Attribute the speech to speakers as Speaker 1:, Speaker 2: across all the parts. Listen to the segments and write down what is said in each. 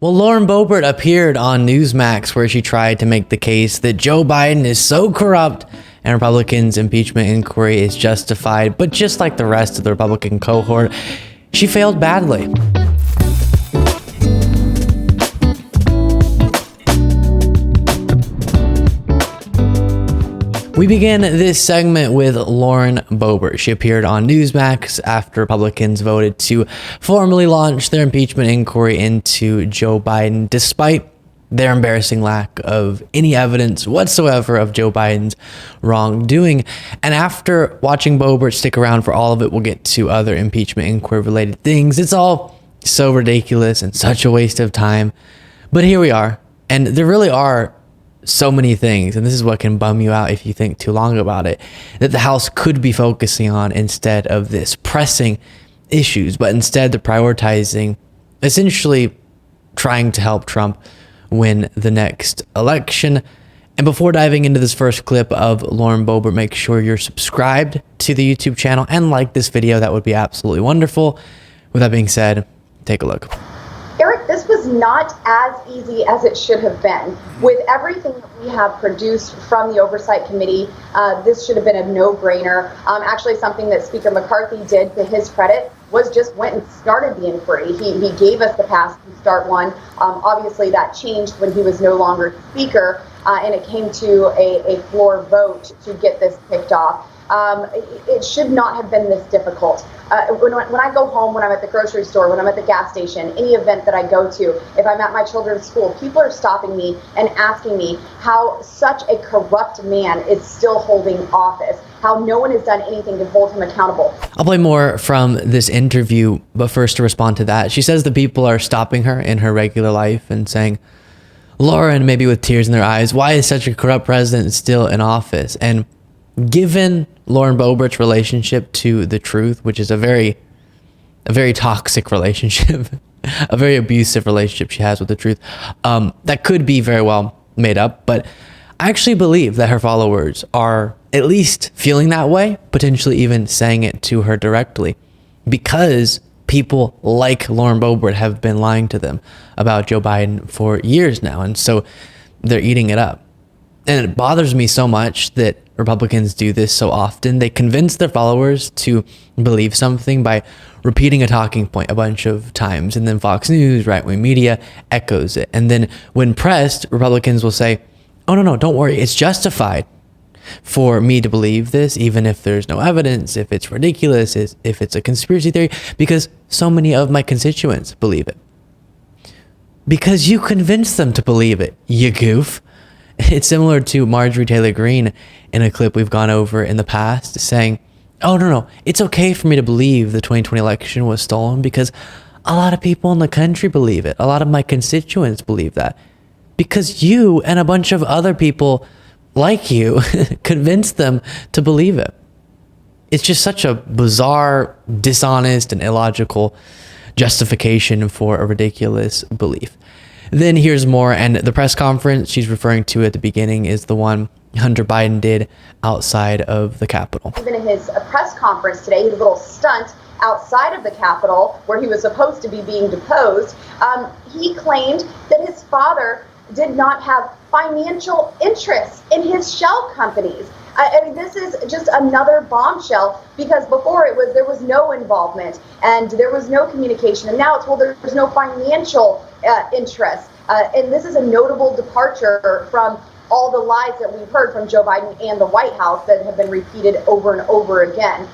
Speaker 1: Well, Lauren Boebert appeared on Newsmax where she tried to make the case that Joe Biden is so corrupt and Republicans' impeachment inquiry is justified, but just like the rest of the Republican cohort, she failed badly. We begin this segment with Lauren Boebert. She appeared on Newsmax after Republicans voted to formally launch their impeachment inquiry into Joe Biden, despite their embarrassing lack of any evidence whatsoever of Joe Biden's wrongdoing. And after watching Boebert stick around for all of it, we'll get to other impeachment inquiry related things. It's all so ridiculous and such a waste of time. But here we are. And there really are so many things, and this is what can bum you out if you think too long about it, that the House could be focusing on instead of this pressing issues, but instead they're prioritizing essentially trying to help Trump win the next election. And before diving into this first clip of Lauren Boebert, make sure you're subscribed to the YouTube channel and like this video. That would be absolutely wonderful. With that being said, take a look.
Speaker 2: Eric, this was not as easy as it should have been. With everything that we have produced from the Oversight Committee, this should have been a no-brainer. Actually, something that Speaker McCarthy did, to his credit, was just went and started the inquiry. He gave us the pass to start one. Obviously, that changed when he was no longer Speaker, and it came to a floor vote to get this kicked off. It should not have been this difficult. When I go home, when I'm at the grocery store, when I'm at the gas station, any event that I go to, if I'm at my children's school, people are stopping me and asking me how such a corrupt man is still holding office, how no one has done anything to hold him accountable.
Speaker 1: I'll play more from this interview, but first to respond to that, she says the people are stopping her in her regular life and saying, Lauren, maybe with tears in their eyes, why is such a corrupt president still in office? And given Lauren Boebert's relationship to the truth, which is a very toxic relationship, a very abusive relationship she has with the truth, that could be very well made up. But I actually believe that her followers are at least feeling that way, potentially even saying it to her directly, because people like Lauren Boebert have been lying to them about Joe Biden for years now. And so they're eating it up. And it bothers me so much that Republicans do this so often. They convince their followers to believe something by repeating a talking point a bunch of times. And then Fox News, right-wing media echoes it. And then when pressed, Republicans will say, oh, no, don't worry. It's justified for me to believe this, even if there's no evidence, if it's ridiculous, if it's a conspiracy theory, because so many of my constituents believe it. Because you convinced them to believe it, you goof. It's similar to Marjorie Taylor Greene in a clip we've gone over in the past saying, oh, no, it's okay for me to believe the 2020 election was stolen because a lot of people in the country believe it. A lot of my constituents believe that because you and a bunch of other people like you convinced them to believe it. It's just such a bizarre, dishonest, and illogical justification for a ridiculous belief. Then here's more, and the press conference she's referring to at the beginning is the one Hunter Biden did outside of the Capitol.
Speaker 2: Even in his press conference today, his little stunt outside of the Capitol, where he was supposed to be being deposed, he claimed that his father did not have financial interests in his shell companies. I mean, this is just another bombshell, because before there was no involvement and there was no communication, and now it's, well, there's no financial interest. And this is a notable departure from all the lies that we've heard from Joe Biden and the White House that have been repeated over and over again.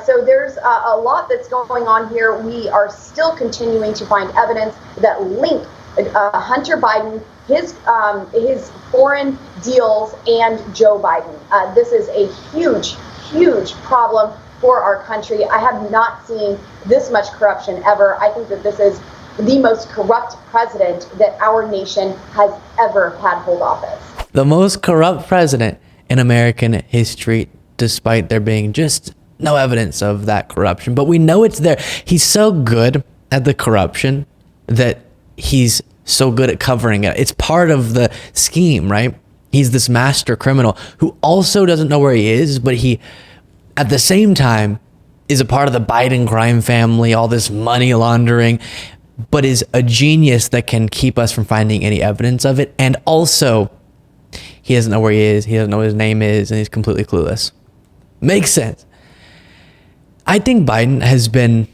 Speaker 2: So there's a lot that's going on here. We are still continuing to find evidence that link Hunter Biden, his foreign deals, and Joe Biden. This is a huge problem for our country. I have not seen this much corruption ever. I think that this is the most corrupt president that our nation has ever had hold office.
Speaker 1: The most corrupt president in American history, despite there being just no evidence of that corruption. But we know it's there. He's so good at the corruption that he's so good at covering it. It's part of the scheme, right? He's this master criminal who also doesn't know where he is, but he, at the same time, is a part of the Biden crime family, all this money laundering. but is a genius that can keep us from finding any evidence of it. And also, he doesn't know where he is, he doesn't know what his name is, and he's completely clueless. Makes sense. I think Biden has been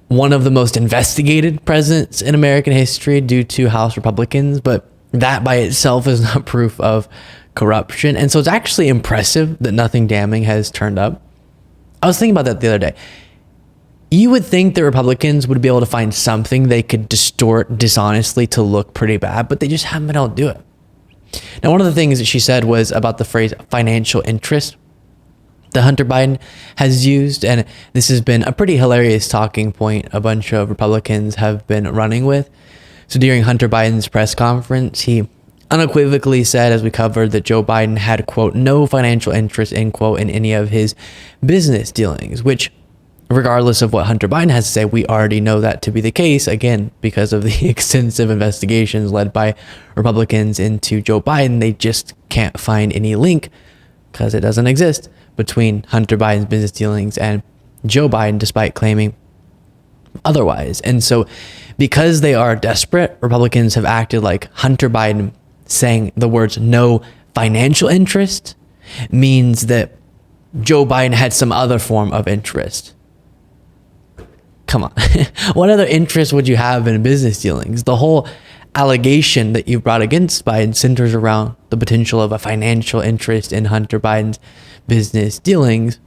Speaker 1: one of the most investigated presidents in American history due to House Republicans, but that by itself is not proof of corruption. And so it's actually impressive that nothing damning has turned up. I was thinking about that the other day. You would think that Republicans would be able to find something they could distort dishonestly to look pretty bad, but they just haven't been able to do it. Now, one of the things that she said was about the phrase financial interest that Hunter Biden has used, and this has been a pretty hilarious talking point a bunch of Republicans have been running with. So during Hunter Biden's press conference, he unequivocally said, as we covered, that Joe Biden had, quote, no financial interest, end quote, in any of his business dealings, which, regardless of what Hunter Biden has to say, we already know that to be the case, again, because of the extensive investigations led by Republicans into Joe Biden. They just can't find any link, because it doesn't exist, between Hunter Biden's business dealings and Joe Biden, despite claiming otherwise. And so because they are desperate, Republicans have acted like Hunter Biden saying the words no financial interest means that Joe Biden had some other form of interest. Come on. What other interest would you have in business dealings? The whole allegation that you brought against Biden centers around the potential of a financial interest in Hunter Biden's business dealings,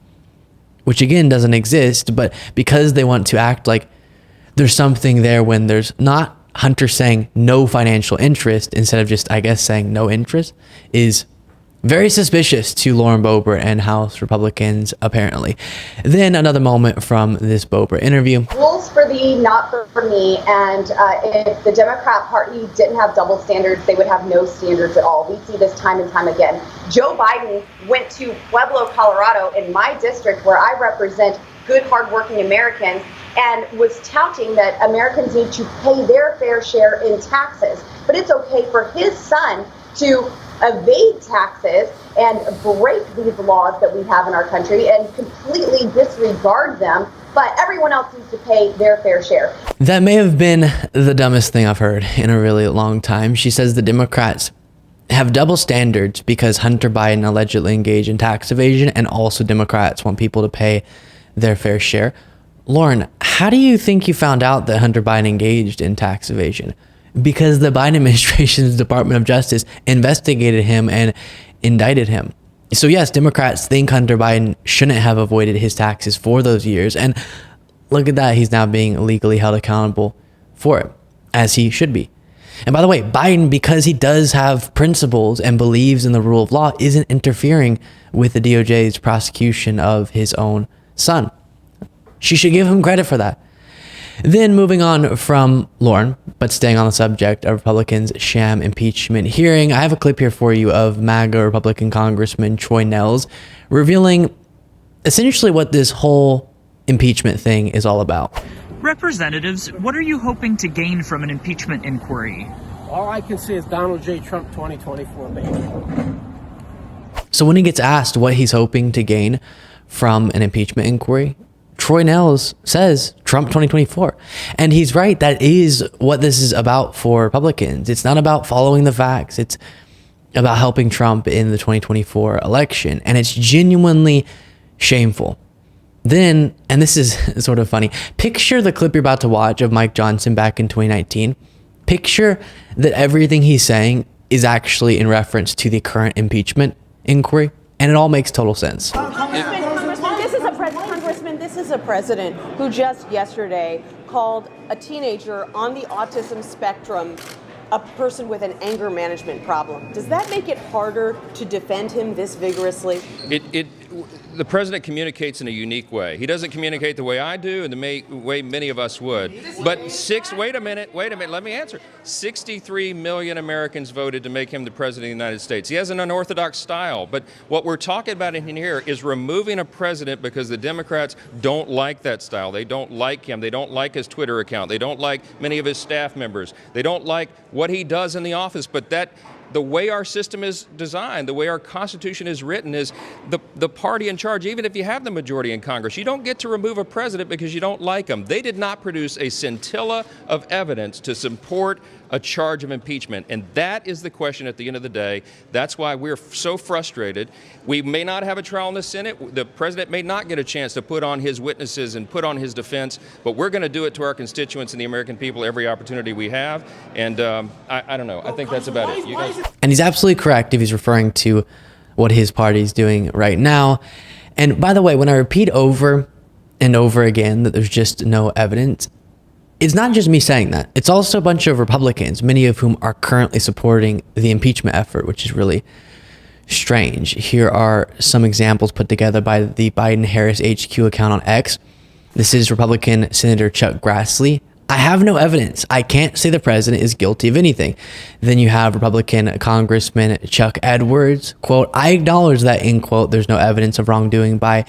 Speaker 1: which again doesn't exist, but because they want to act like there's something there when there's not, Hunter saying no financial interest instead of just, I guess, saying no interest is very suspicious to Lauren Boebert and House Republicans, apparently. Then another moment from this Boebert interview.
Speaker 2: Rules for thee, not for me. And if the Democrat Party didn't have double standards, they would have no standards at all. We see this time and time again. Joe Biden went to Pueblo, Colorado, in my district where I represent good, hardworking Americans, and was touting that Americans need to pay their fair share in taxes. But it's okay for his son to evade taxes and break these laws that we have in our country and completely disregard them, but everyone else needs to pay their fair share.
Speaker 1: That may have been the dumbest thing I've heard in a really long time. She says the Democrats have double standards because Hunter Biden allegedly engaged in tax evasion, and also Democrats want people to pay their fair share. Lauren, how do you think you found out that Hunter Biden engaged in tax evasion? Because the Biden administration's Department of Justice investigated him and indicted him. So yes, Democrats think Hunter Biden shouldn't have avoided his taxes for those years. And look at that, he's now being legally held accountable for it, as he should be. And by the way, Biden, because he does have principles and believes in the rule of law, isn't interfering with the DOJ's prosecution of his own son. She should give him credit for that. Then moving on from Lauren, but staying on the subject of Republicans' sham impeachment hearing, I have a clip here for you of MAGA Republican Congressman Troy Nehls revealing essentially what this whole impeachment thing is all about.
Speaker 3: Representatives, what are you hoping to gain from an impeachment inquiry?
Speaker 4: All I can see is Donald J. Trump 2024, baby.
Speaker 1: So when he gets asked what he's hoping to gain from an impeachment inquiry, Troy Nehls says Trump 2024. And he's right. That is what this is about for Republicans. It's not about following the facts. It's about helping Trump in the 2024 election. And it's genuinely shameful. Then, and this is sort of funny, picture the clip you're about to watch of Mike Johnson back in 2019. Picture that everything he's saying is actually in reference to the current impeachment inquiry. And it all makes total sense.
Speaker 5: This is a president who just yesterday called a teenager on the autism spectrum a person with an anger management problem. Does that make it harder to defend him this vigorously?
Speaker 6: The president communicates in a unique way. He doesn't communicate the way I do and the way many of us would. But wait a minute, let me answer. 63 million Americans voted to make him the president of the United States. He has an unorthodox style, but what we're talking about in here is removing a president because the Democrats don't like that style. They don't like him. They don't like his Twitter account. They don't like many of his staff members. They don't like what he does in the office, but The way our system is designed, the way our Constitution is written, is the party in charge. Even if you have the majority in Congress, you don't get to remove a president because you don't like him. They did not produce a scintilla of evidence to support a charge of impeachment. And that is the question at the end of the day. That's why we're so frustrated. We may not have a trial in the Senate. The president may not get a chance to put on his witnesses and put on his defense, but we're going to do it to our constituents and the American people every opportunity we have. And I don't know. I think that's about it. You guys.
Speaker 1: And he's absolutely correct if he's referring to what his party's doing right now. And by the way, when I repeat over and over again that there's just no evidence, it's not just me saying that. It's also a bunch of Republicans, many of whom are currently supporting the impeachment effort, which is really strange. Here are some examples put together by the Biden-Harris HQ account on X. This is Republican Senator Chuck Grassley. I have no evidence. I can't say the president is guilty of anything. Then you have Republican Congressman Chuck Edwards. Quote, I acknowledge that, end quote, there's no evidence of wrongdoing by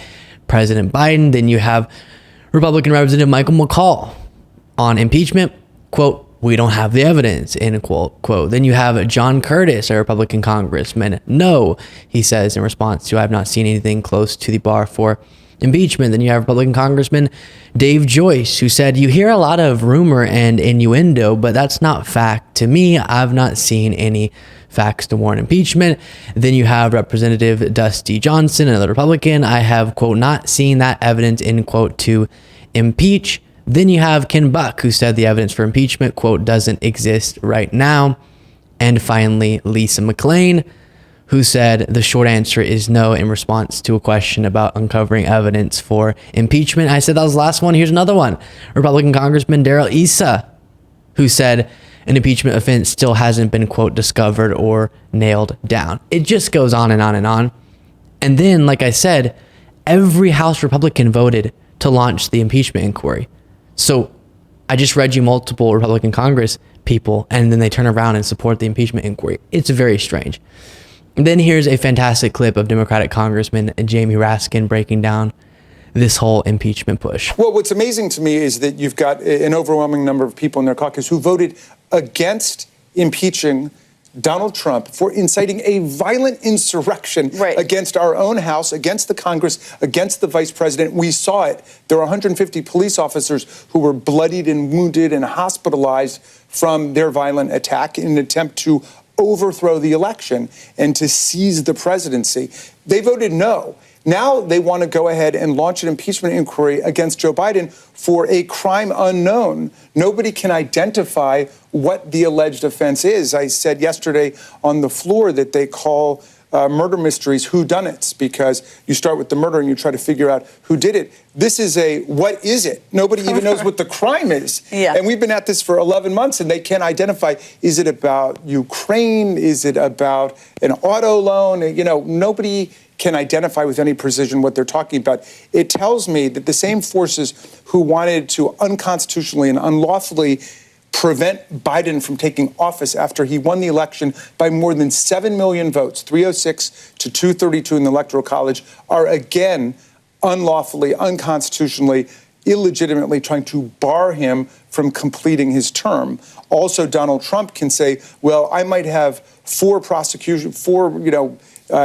Speaker 1: President Biden. Then you have Republican Representative Michael McCall on impeachment. Quote, we don't have the evidence, end quote. Then you have John Curtis, a Republican congressman. No, he says in response to, I have not seen anything close to the bar for impeachment. Then you have Republican Congressman Dave Joyce, who said, you hear a lot of rumor and innuendo, but that's not fact to me. I've not seen any facts to warrant impeachment. Then you have Representative Dusty Johnson, another Republican. I have, quote, not seen that evidence, end quote, to impeach. Then you have Ken Buck, who said the evidence for impeachment, quote, doesn't exist right now. And finally, Lisa McClain, who said the short answer is no in response to a question about uncovering evidence for impeachment. I said that was the last one. Here's another one. Republican Congressman Darrell Issa, who said an impeachment offense still hasn't been, quote, discovered or nailed down. It just goes on and on and on. And then, like I said, every House Republican voted to launch the impeachment inquiry. So I just read you multiple Republican Congress people, and then they turn around and support the impeachment inquiry. It's very strange. And then here's a fantastic clip of Democratic Congressman Jamie Raskin breaking down this whole impeachment push.
Speaker 7: Well, what's amazing to me is that you've got an overwhelming number of people in their caucus who voted against impeaching Donald Trump for inciting a violent insurrection against our own House, against the Congress, against the Vice President. We saw it. There were 150 police officers who were bloodied and wounded and hospitalized from their violent attack in an attempt to overthrow the election and to seize the presidency. They voted no. Now they want to go ahead and launch an impeachment inquiry against Joe Biden for a crime unknown. Nobody can identify what the alleged offense is. I said yesterday on the floor that they call murder mysteries whodunits, because you start with the murder and you try to figure out who did it. This is a what is it? Nobody even knows what the crime is. Yeah. And we've been at this for 11 months and they can't identify. Is it about Ukraine? Is it about an auto loan? You know, nobody can identify with any precision what they're talking about. It tells me that the same forces who wanted to unconstitutionally and unlawfully prevent Biden from taking office after he won the election by more than 7 million votes, 306 to 232 in the Electoral College, are again unlawfully, unconstitutionally, illegitimately trying to bar him from completing his term. Also, Donald Trump can say, well, I might have four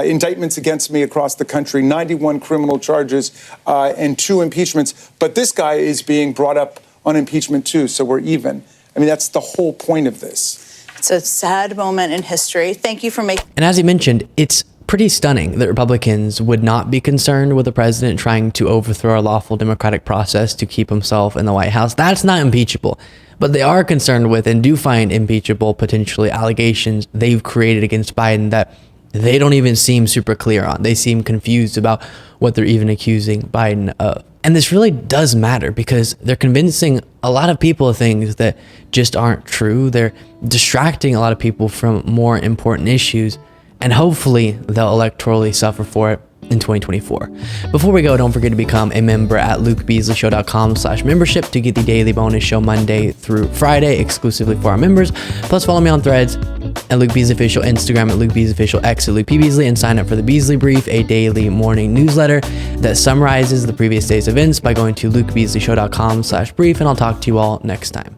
Speaker 7: indictments against me across the country, 91 criminal charges and 2 impeachments, but this guy is being brought up on impeachment too, so we're even. I mean, that's the whole point of this.
Speaker 8: It's a sad moment in history. Thank you for making...
Speaker 1: And as he mentioned, it's pretty stunning that Republicans would not be concerned with the president trying to overthrow a lawful democratic process to keep himself in the White House. That's not impeachable. But they are concerned with and do find impeachable, potentially, allegations they've created against Biden that they don't even seem super clear on. They seem confused about what they're even accusing Biden of. And this really does matter because they're convincing a lot of people of things that just aren't true. They're distracting a lot of people from more important issues, and hopefully they'll electorally suffer for it in 2024. Before we go, don't forget to become a member at lukebeasleyshow.com/membership to get the daily bonus show Monday through Friday exclusively for our members. Plus, follow me on Threads at Luke Beasley Official, Instagram at Luke Beasley Official, X at Luke P. Beasley, and sign up for the Beasley Brief, a daily morning newsletter that summarizes the previous day's events by going to lukebeasleyshow.com/brief, and I'll talk to you all next time.